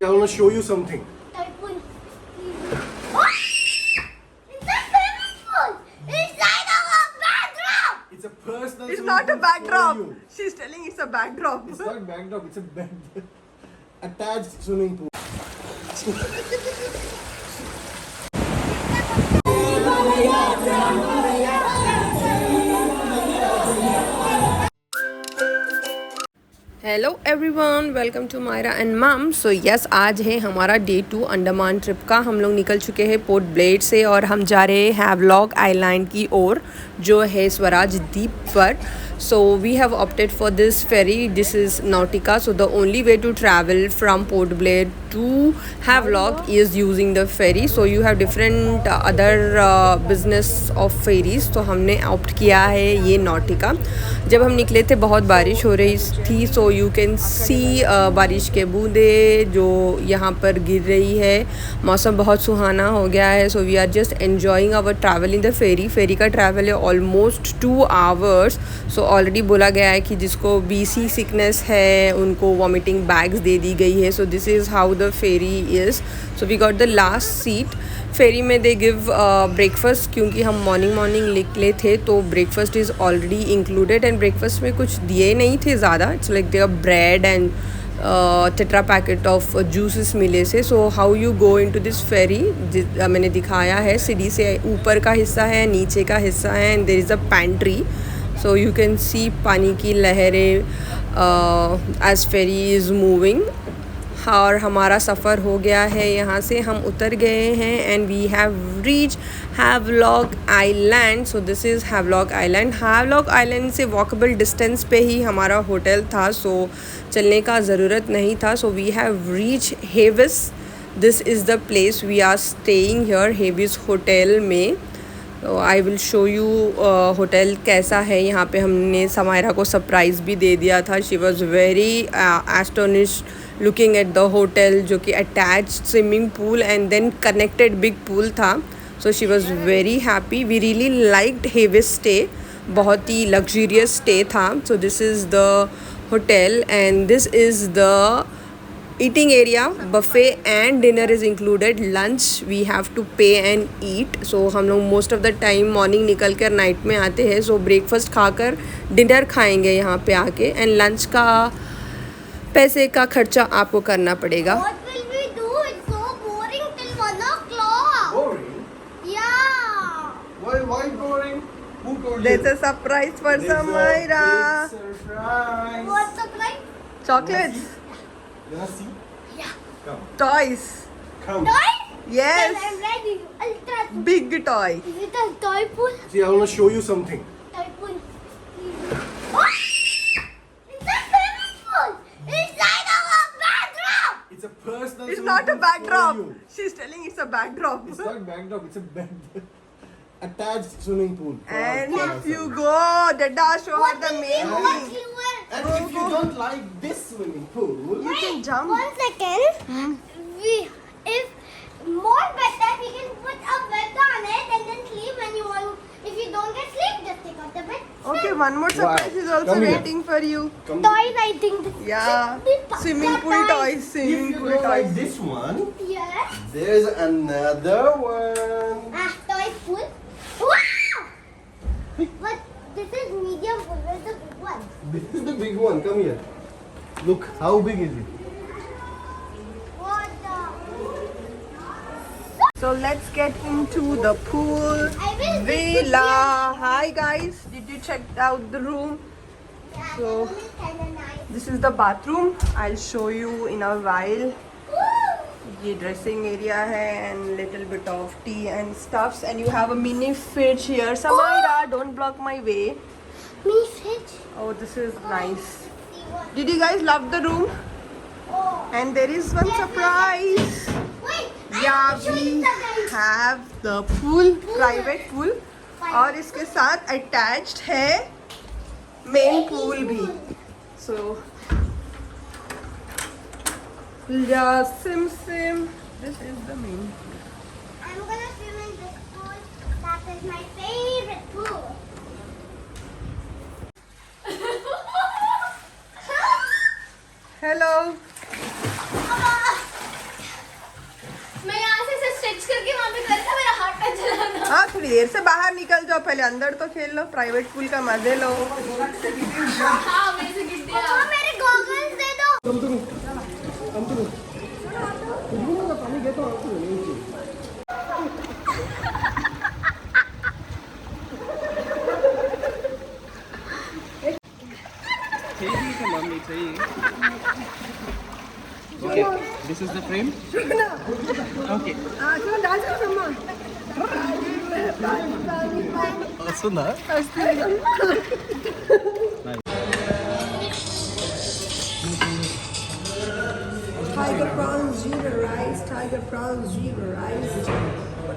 I want to show you something. Typhoon. Oh! It's a swimming pool. It's like a backdrop. It's a personal. It's swimming not a pool backdrop. for you. She's telling it's a backdrop. It's not backdrop. It's a attached swimming pool. Hello everyone, welcome to Myra and mum. So yes, आज है हमारा day 2 Andaman trip का। हम लोग निकल चुके हैं port Blair से और हम जा रहे हैं हैवलॉक आइलैंड की ओर, जो है स्वराज द्वीप पर। So we have opted for this ferry. This is Nautika. So the only way to travel from Port Blair to Havelock is using the ferry. So you have different other business of ferries. तो हमने opt किया है ये नॉटिका। जब हम निकले थे बहुत बारिश हो रही थी, सो यू कैन सी बारिश के बूंदे जो यहाँ पर गिर रही है। मौसम बहुत सुहाना हो गया है। So we are just enjoying our travel in the ferry. Ferry का ट्रैवल है ऑलमोस्ट 2 आवर्स। सो ऑलरेडी बोला गया है कि जिसको BC सिकनेस है उनको वॉमिटिंग बैग्स दे दी गई है। So this is how the ferry is. So we got the last seat. Ferry में दे गिव ब्रेकफास्ट, क्योंकि हम मॉर्निंग निकले थे तो breakfast is already included. And breakfast में कुछ दिए नहीं थे ज़्यादा। It's like there bread and tetra packet of juices मिले से। So how you go into this ferry, मैंने दिखाया है। सीढ़ी से ऊपर का हिस्सा है, नीचे का हिस्सा है, and there is a pantry. So you can see पानी की लहरें एज फेरी इज़ मूविंग। और हमारा सफ़र हो गया है। यहाँ से हम उतर गए हैं and we have reach Havelock island. So this is Havelock island. Havelock island से वॉकेबल डिस्टेंस पे ही हमारा होटल था, सो चलने का ज़रूरत नहीं था। So we have reach Havis. This is the place we are staying here, Havis hotel में। तो I will show you hotel कैसा है। यहाँ पे हमने समायरा को सरप्राइज़ भी दे दिया था। She was very astonished looking at the hotel, जो कि attached swimming pool and then connected big pool था। So she was very happy. We really liked Havis stay, बहुत ही लग्जरियस स्टे था। So this is the hotel and this is the eating area. Buffet and dinner is included. Lunch we have to pay and eat. So हम लोग most of the time morning निकल कर night में आते हैं। So breakfast खाकर dinner खाएंगे यहाँ पे आके, and lunch का पैसे का खर्चा आपको करना पड़ेगा। What will we do? It's so boring till 1 o'clock. Boring? Yeah. Why boring? Who told There's you? a surprise for There's a Samaira. big surprise. What's the price? Chocolates, You wanna see? Yeah. Come. toys. Come. Toy? Yes, Then I'm ready. Ultra. big toy. Is it a toy pool? See, I want to show you something. Toy pool. Oh! It's a swimming pool. It's like a backdrop. It's a personal. It's swimming not a pool for backdrop. you. She's telling it's a backdrop. It's not backdrop. It's a attached swimming pool. And for if you ourselves. go, Dada, show her What the will main we watch thing. you And Go, if you go. don't like this swimming pool, You can jump. 1 second. If more better, we can put a bed on it and then sleep when you want. If you don't get sleep, just take out the bed. Okay, one more surprise is also Come here. waiting for you. come. Toys, I think. Yeah, swimming pool toys, If swimming you pool don't like toys. this one, Yes. there's another one. Toy pool. Wow! But this is medium pool. Where's the big one? This is the big one. Come here. Look, how big is it? What the? So let's get into the pool. I will. Villa. Hi guys, did you check out the room? Yeah, So- the room is kind of nice. This is the bathroom. I'll show you in a while. Woo! ये dressing area है and little bit of tea and stuffs, and you have a mini fridge here. Samaira, don't block my way. Mini fridge. Oh, this is nice. See what? Did you guys love the room? Oh. And there is one surprise. Wait. Yeah, I'm showing we the guys. have the pool, private pool, और इसके साथ attached है main pool भी. So, yeah, sim. This is the main pool. I'm gonna swim in this pool. That is my favorite pool. Hello. करके वहाँ पे कर था, मेरा हाथ टच चला था। हाँ, थोड़ी देर से बाहर निकल जाओ, पहले अंदर तो खेल लो, प्राइवेट पूल का मजे लो। हाँ, मेरे से गिर गया। मम्मा मेरे गॉगल्स दे दो। पानी घेतो Okay, this is the frame. Okay. వస్తుందా? Tiger prawns, jeera rice, tiger prawns, jeera rice.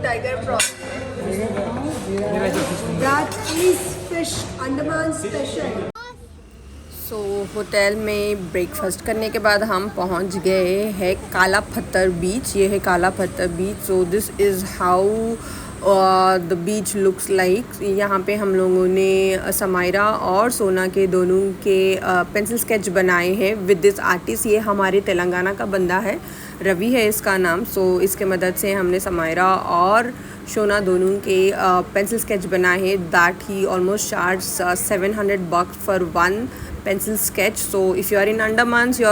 Tiger prawns. That is fish, Andaman special. So hotel में ब्रेकफास्ट करने के बाद हम पहुंच गए हैं काला पत्थर बीच। ये है काला पत्थर beach. So this is how the beach looks like. यहाँ पे हम लोगों ने समायरा और सोना के दोनों के पेंसिल स्केच बनाए हैं विद दिस आर्टिस्ट। ये हमारे तेलंगाना का बंदा है, रवि है इसका नाम। सो इसके मदद से हमने समायरा और शोना दोनों के पेंसिल स्केच बनाए हैं। That he almost charge $700 for one pencil sketch. So if you are in Andamans, you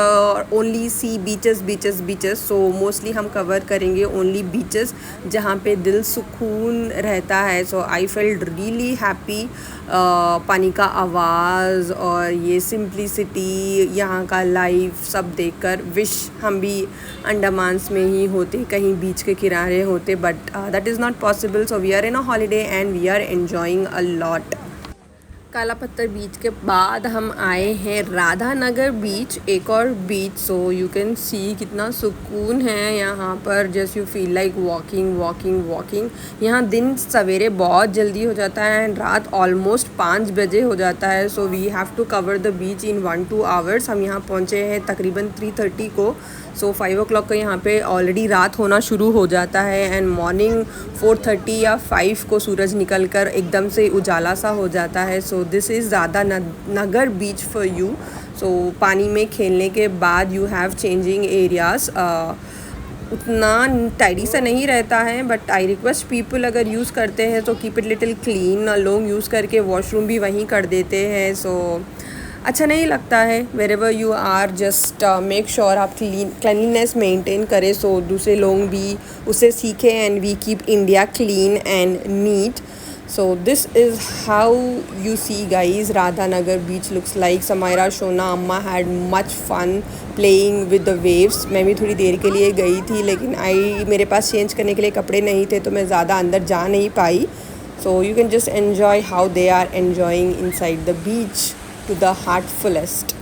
only see beaches. So mostly हम cover करेंगे only beaches जहाँ पे दिल सुकून रहता है. So I felt really happy. पानी का आवाज़ और ये सिंप्लिसिटी, यहाँ का लाइफ सब देखकर विश हम भी अंडमान्स में ही होते, कहीं बीच के किनारे होते, but that is not possible. So we are in a holiday and we are enjoying a lot. Kala पत्थर बीच के बाद हम आए हैं राधा नगर बीच, एक और बीच. सो यू कैन सी कितना सुकून है यहाँ पर. Just you feel like walking. यहाँ दिन सवेरे बहुत जल्दी हो जाता है एंड रात ऑलमोस्ट 5 बजे हो जाता है. So we have to cover the beach in 1-2 hours. हम यहाँ पहुँचे हैं तकरीबन 3:30 को. सो 5 o'clock को यहाँ पे ऑलरेडी रात होना शुरू हो जाता है एंड मॉर्निंग 4:30 या 5 को सूरज निकल कर एकदम से उजाला सा हो जाता है. So this is Radhanagar beach for you. So पानी में खेलने के बाद यू हैव चेंजिंग एरियाज़. उतना टाइडी सा नहीं रहता है, बट आई रिक्वेस्ट पीपल अगर यूज़ करते हैं तो कीप इट लिटिल क्लीन. लोग यूज़ करके वॉशरूम भी वहीं कर देते हैं. सो अच्छा नहीं लगता है. Wherever you are just make sure आप क्लीनलीनेस मेंटेन करें, सो दूसरे लोग भी उसे सीखें and we keep India clean and neat. So this is how you see guys Radhanagar beach looks like. Samaira, Shona, अम्मा had much fun playing with the waves. मैं भी थोड़ी देर के लिए गई थी, लेकिन मेरे पास चेंज करने के लिए कपड़े नहीं थे तो मैं ज़्यादा अंदर जा नहीं पाई. So you can just enjoy how they are enjoying inside the beach to the heart fullest.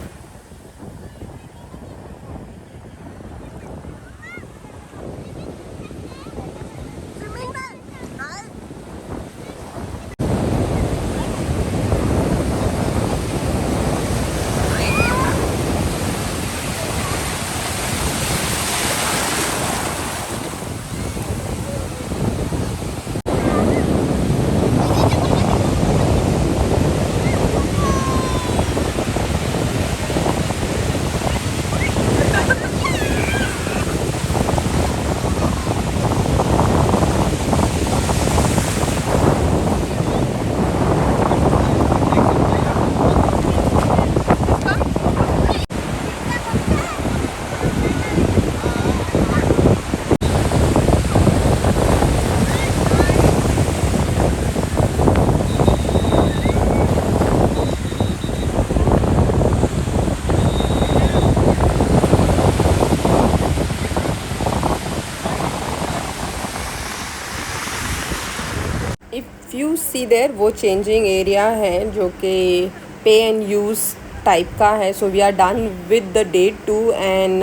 If you see there, वो चेंजिंग एरिया है जो कि पे एंड यूज़ टाइप का है. So we are done with the day 2 and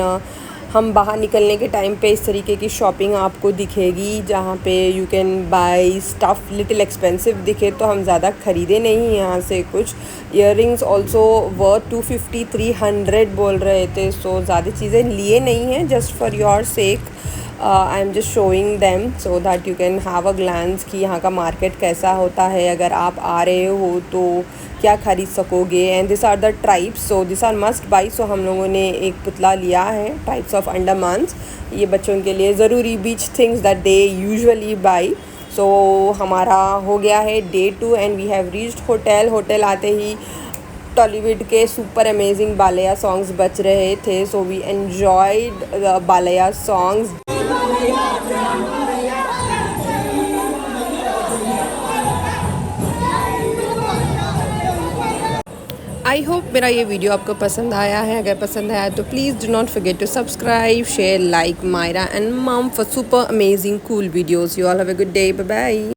हम बाहर निकलने के टाइम पे इस तरीके की शॉपिंग आपको दिखेगी जहाँ पे you can buy stuff. Little expensive दिखे तो हम ज़्यादा ख़रीदे नहीं यहाँ से कुछ. ईयररिंग्स ऑल्सो वर्थ 250-300 बोल रहे थे. सो ज़्यादा चीज़ें लिए नहीं हैं, just for your sake I am just showing them so that you can have a glance कि यहाँ का मार्केट कैसा होता है. अगर आप आ रहे हो तो क्या खरीद सकोगे. And this are the tribes, so this are must buy. सो हम लोगों ने एक पुतला लिया है, ट्राइब्स ऑफ अंडमान्स. ये बच्चों के लिए ज़रूरी beach things that they usually buy. So हमारा हो गया है day 2 and we have reached hotel आते ही टॉलीवुड के सुपर अमेजिंग बालया सॉन्ग्स बज रहे थे। So we enjoyed Balayya songs. I hope मेरा ये वीडियो आपको पसंद आया है। अगर पसंद आया तो please do not forget to subscribe, share, like Myra and mom for super amazing cool videos. You all have a good day, bye bye.